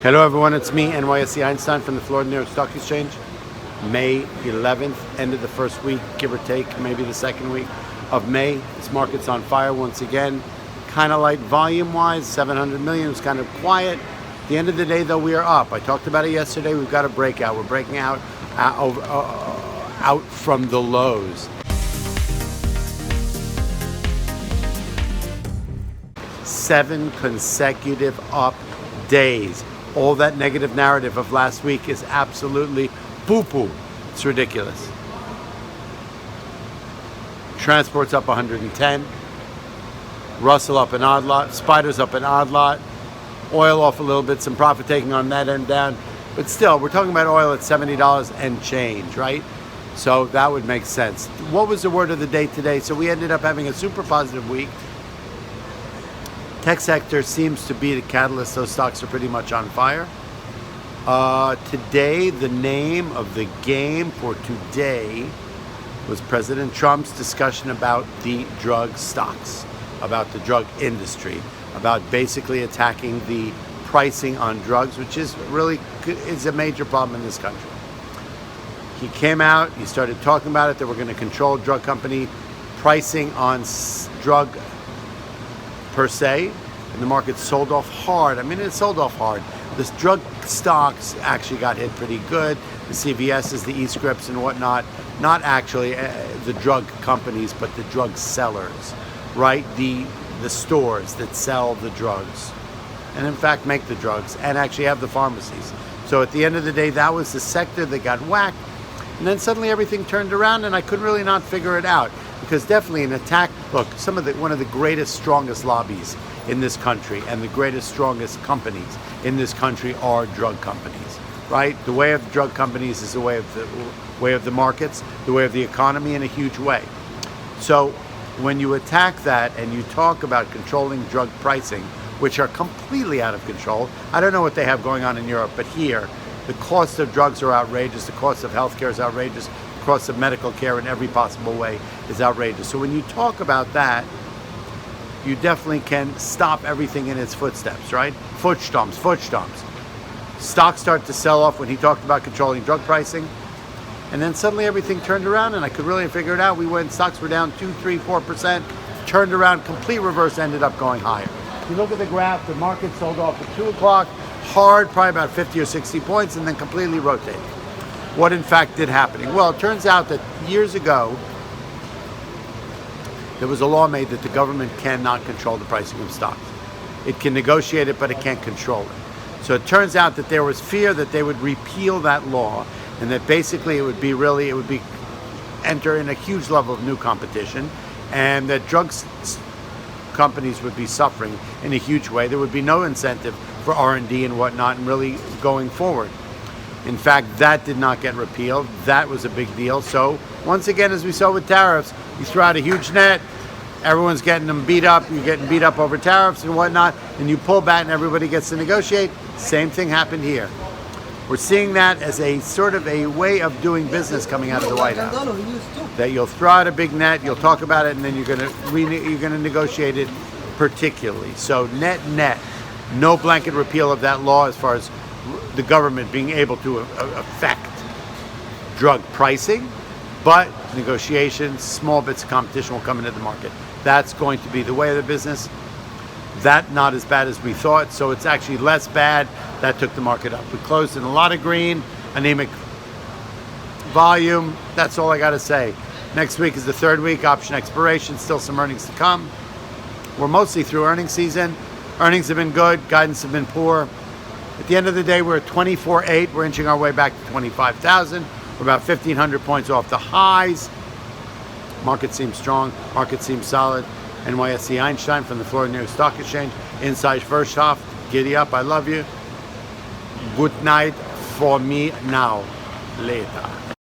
Hello everyone, it's me, NYSE Einstein from the Florida New York Stock Exchange. May 11th, end of the first week, give or take, maybe the second week of May. This market's on fire once again. Kind of light volume-wise, 700 million, it's kind of quiet. At the end of the day, though, we are up. I talked about it yesterday, we've got a breakout. We're breaking out from the lows. 7 consecutive up days. All that negative narrative of last week is absolutely poo-poo. It's ridiculous. Transport's up 110. Russell up an odd lot. Spiders up an odd lot. Oil off a little bit. Some profit taking on that end down. But still, we're talking about oil at $70 and change, right? So that would make sense. What was the word of the day today? So we ended up having a super positive week. Tech sector seems to be the catalyst. Those stocks are pretty much on fire. Today, the name of the game for today was President Trump's discussion about the drug stocks, about the drug industry, about basically attacking the pricing on drugs, which is a major problem in this country. He came out, he started talking about it, that we're going to control drug company pricing on drug per se, and the market sold off hard. I mean, it sold off hard. This drug stocks actually got hit pretty good. The CVS's, the eScripts and whatnot, not actually the drug companies, but the drug sellers, right? The stores that sell the drugs and in fact make the drugs and actually have the pharmacies. So at the end of the day, that was the sector that got whacked. And then suddenly everything turned around and I couldn't really not figure it out. Because definitely an attack, look, one of the greatest, strongest lobbies in this country and the greatest, strongest companies in this country are drug companies, right? The way of the drug companies is the way of the markets, the way of the economy in a huge way. So when you attack that and you talk about controlling drug pricing, which are completely out of control, I don't know what they have going on in Europe, but here, the cost of drugs are outrageous, the cost of healthcare is outrageous, the cost of medical care in every possible way is outrageous. So when you talk about that, you definitely can stop everything in its footsteps, right? Foot-stomps. Stocks start to sell off when he talked about controlling drug pricing. And then suddenly everything turned around and I could really figure it out. Stocks were down 2, 3, 4%, turned around, complete reverse, ended up going higher. If you look at the graph, the market sold off at 2 o'clock, hard, probably about 50 or 60 points, and then completely rotated. What in fact did happen? Well, it turns out that years ago, there was a law made that the government cannot control the pricing of stocks. It can negotiate it, but it can't control it. So it turns out that there was fear that they would repeal that law, and that basically it would enter in a huge level of new competition, and that drugs companies would be suffering in a huge way. There would be no incentive for R&D and whatnot, and really going forward. In fact, that did not get repealed. That was a big deal. So once again, as we saw with tariffs, you throw out a huge net, everyone's getting them beat up, you're getting beat up over tariffs and whatnot, and you pull back and everybody gets to negotiate. Same thing happened here. We're seeing that as a sort of a way of doing business coming out of the White House. That you'll throw out a big net, you'll talk about it, and then you're going to negotiate it particularly. So net, no blanket repeal of that law as far as the government being able to affect drug pricing, but negotiations, small bits of competition will come into the market. That's going to be the way of the business. That not as bad as we thought, so it's actually less bad. That took the market up. We closed in a lot of green, anemic volume. That's all I got to say. Next week is the third week, option expiration, still some earnings to come. We're mostly through earnings season. Earnings have been good, guidance have been poor. At the end of the day, we're at 24.8. We're inching our way back to 25,000. We're about 1,500 points off the highs. Market seems strong. Market seems solid. NYSE Einstein from the Florida New York Stock Exchange. Inside Wirtschaft. Giddy up. I love you. Good night for me now. Later.